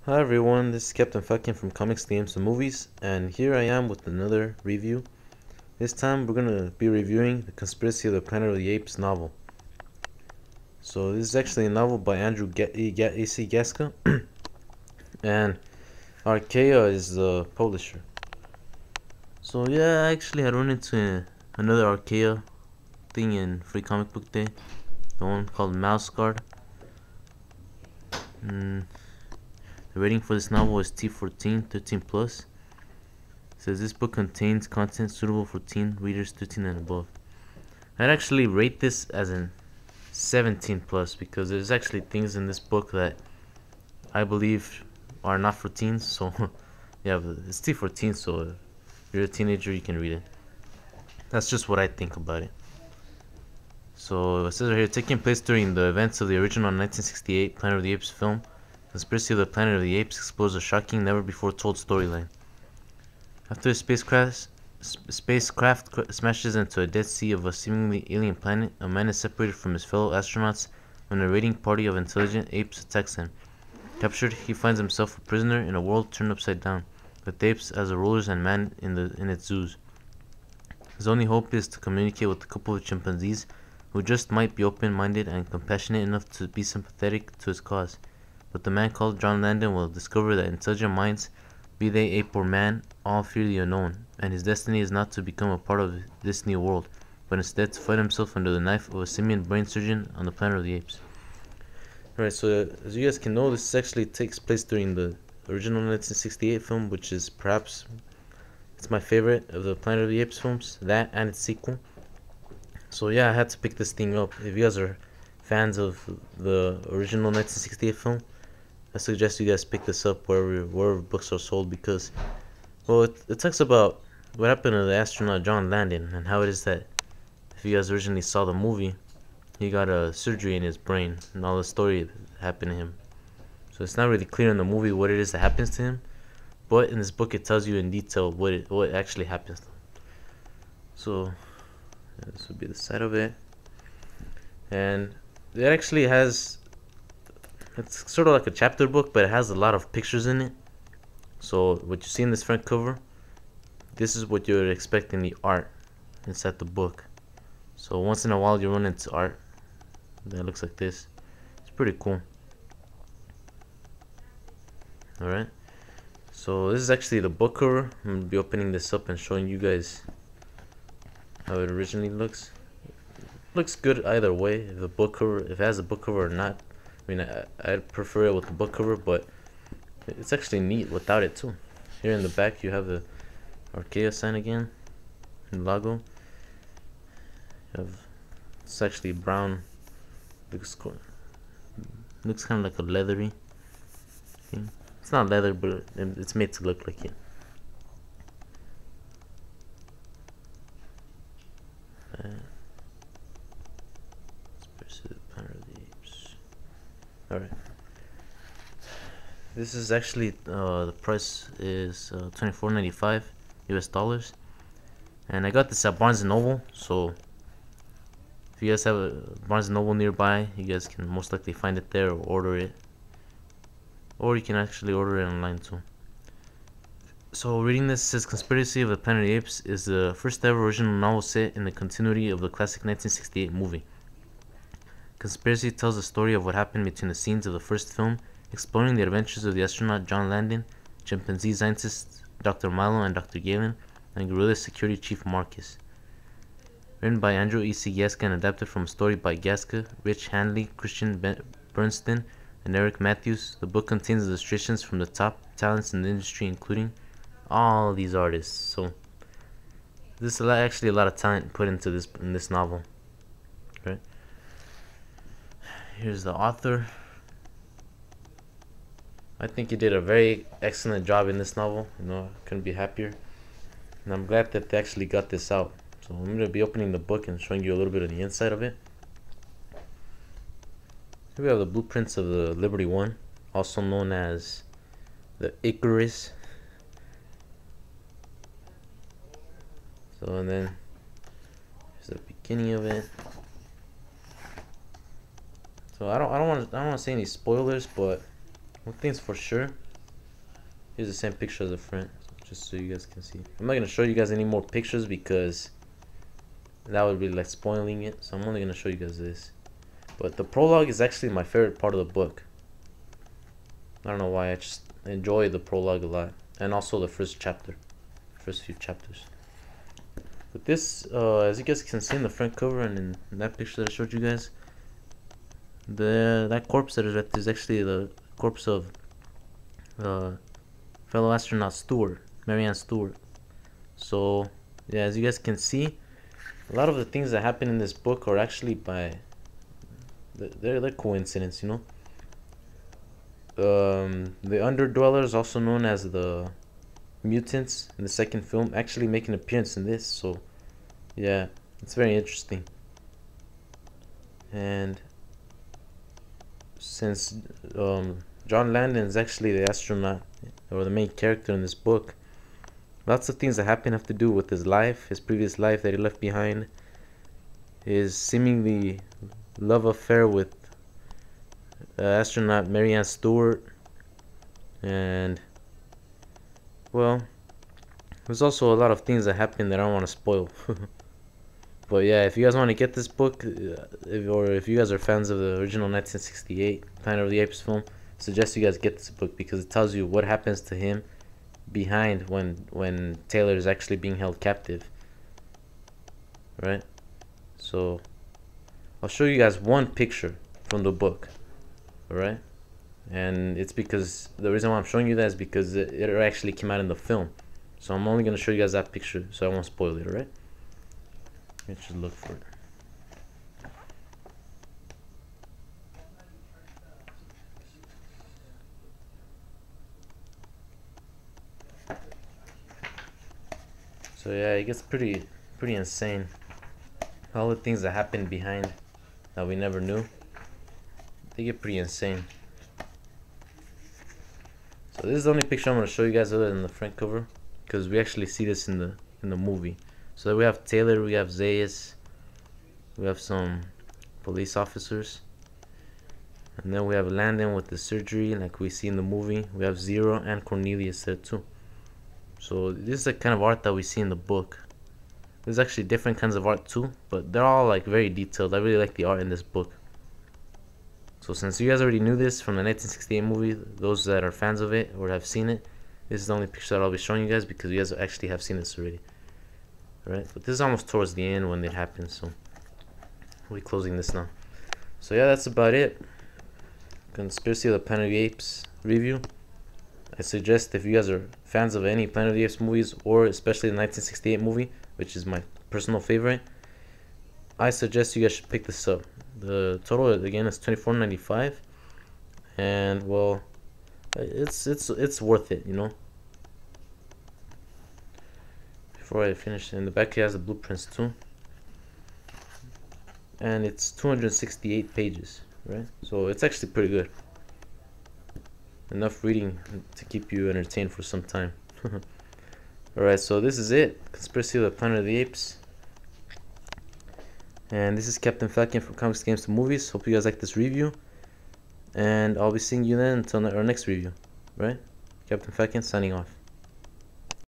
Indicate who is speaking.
Speaker 1: Hi everyone, this is Captain Fucking from Comics, Games, and Movies, and here I am with another review. This time we're gonna be reviewing The Conspiracy of the Planet of the Apes novel. So this is actually a novel by Andrew E.c. Gaska, and Archaia is the publisher. So yeah, I actually had run into another Archaia thing in Free Comic Book Day, the one called Mouse Guard. The rating for this novel is T14, 13 plus. It says this book contains content suitable for teen readers 13 and above. I'd actually rate this as an 17 plus because there's actually things in this book that I believe are not for teens. So yeah, it's T14, so if you're a teenager you can read it. That's just what I think about it. So it says right here, taking place during the events of the original 1968 Planet of the Apes film, Conspiracy of the Planet of the Apes explores a shocking, never-before-told storyline. After a spacecraft smashes into a dead sea of a seemingly alien planet, a man is separated from his fellow astronauts when a raiding party of intelligent apes attacks him. Captured, he finds himself a prisoner in a world turned upside down, with apes as the rulers and man in its zoos. His only hope is to communicate with a couple of chimpanzees who just might be open-minded and compassionate enough to be sympathetic to his cause. But the man called John Landon will discover that intelligent minds, be they ape or man, all fear the unknown, and his destiny is not to become a part of this new world, but instead to fight himself under the knife of a simian brain surgeon on the Planet of the Apes. Alright, so as you guys can know, this actually takes place during the original 1968 film, which is perhaps it's my favorite of the Planet of the Apes films, that and its sequel. So yeah, I had to pick this thing up. If you guys are fans of the original 1968 film, I suggest you guys pick this up wherever books are sold because, well, it talks about what happened to the astronaut John Landon and how it is that if you guys originally saw the movie, he got a surgery in his brain and all the story that happened to him. So it's not really clear in the movie what it is that happens to him, but in this book it tells you in detail what actually happens to him. So this would be the side of it, and it actually has. It's sort of like a chapter book, but it has a lot of pictures in it. So what you see in this front cover, this is what you would expect in the art inside the book. So once in a while you run into art that looks like this. It's pretty cool. Alright. So this is actually the book cover. I'm going to be opening this up and showing you guys how it originally looks. It looks good either way. If it has a book cover or not. I mean, I'd prefer it with the book cover, but it's actually neat without it too. Here in the back you have the Archaia sign again, and logo. It's actually brown. Looks kind of like a leathery thing. It's not leather, but it's made to look like it. Alright. This is actually the price is $24.95 US dollars, and I got this at Barnes & Noble. So if you guys have a Barnes & Noble nearby, you guys can most likely find it there or order it, or you can actually order it online too. So reading this says Conspiracy of the Planet of the Apes is the first ever original novel set in the continuity of the classic 1968 movie. Conspiracy tells the story of what happened between the scenes of the first film, exploring the adventures of the astronaut John Landon, chimpanzee scientists Dr. Milo and Dr. Galen, and guerrilla security chief Marcus. Written by Andrew E.c. Gaska and adapted from a story by Gaska, Rich Handley, Christian Bernstein, and Eric Matthews, the book contains illustrations from the top talents in the industry, including all these artists. So this is actually a lot of talent put into this novel. Right? Here's the author. I think he did a very excellent job in this novel. I couldn't be happier. And I'm glad that they actually got this out. So I'm going to be opening the book and showing you a little bit of the inside of it. Here we have the blueprints of the Liberty One, also known as the Icarus. So and then here's the beginning of it. So I don't want to say any spoilers, but one thing's for sure, Here's the same picture as the front, just so you guys can see. I'm not gonna show you guys any more pictures because that would be like spoiling it, so I'm only gonna show you guys this. But the prologue is actually my favorite part of the book. I don't know why, I just enjoy the prologue a lot, and also the first few chapters. But this, as you guys can see in the front cover and in that picture that I showed you guys, that corpse that is right there is actually the corpse of fellow astronaut Stewart, Marianne Stewart. So yeah, as you guys can see, a lot of the things that happen in this book are actually they're coincidence, you know. The underdwellers, also known as the mutants in the second film, actually make an appearance in this. So yeah, it's very interesting. And since John Landon is actually the astronaut or the main character in this book, lots of things that happen have to do with his life, his previous life that he left behind, his seemingly love affair with astronaut Marianne Stewart, and well, there's also a lot of things that happen that I don't want to spoil. But yeah, if you guys want to get this book, or if you guys are fans of the original 1968 Planet of the Apes film, I suggest you guys get this book because it tells you what happens to him behind when Taylor is actually being held captive. Right? So I'll show you guys one picture from the book. Alright? And it's because the reason why I'm showing you that is because it actually came out in the film. So I'm only gonna show you guys that picture so I won't spoil it, alright? Let's just look for it. So yeah, it gets pretty insane. All the things that happen behind that we never knew, they get pretty insane. So this is the only picture I'm gonna show you guys other than the front cover, because we actually see this in the movie. So we have Taylor, we have Zayas, we have some police officers, and then we have Landon with the surgery like we see in the movie. We have Zero and Cornelius there too. So this is the kind of art that we see in the book. There's actually different kinds of art too, but they're all like very detailed. I really like the art in this book. So since you guys already knew this from the 1968 movie, those that are fans of it or have seen it, this is the only picture that I'll be showing you guys because you guys actually have seen this already. Alright, but this is almost towards the end when it happens, so we'll be closing this now. So yeah, that's about it. Conspiracy of the Planet of the Apes review. I suggest if you guys are fans of any Planet of the Apes movies, or especially the 1968 movie, which is my personal favorite, I suggest you guys should pick this up. The total again is $24.95, and well, it's worth it, you know. Before I finish, in the back he has the blueprints too, and it's 268 pages, right? So it's actually pretty good. Enough reading to keep you entertained for some time. Alright, so this is it. Conspiracy of the Planet of the Apes. And this is Captain Falcon from Comics, Games to Movies. Hope you guys like this review. And I'll be seeing you then until our next review. Right? Captain Falcon signing off.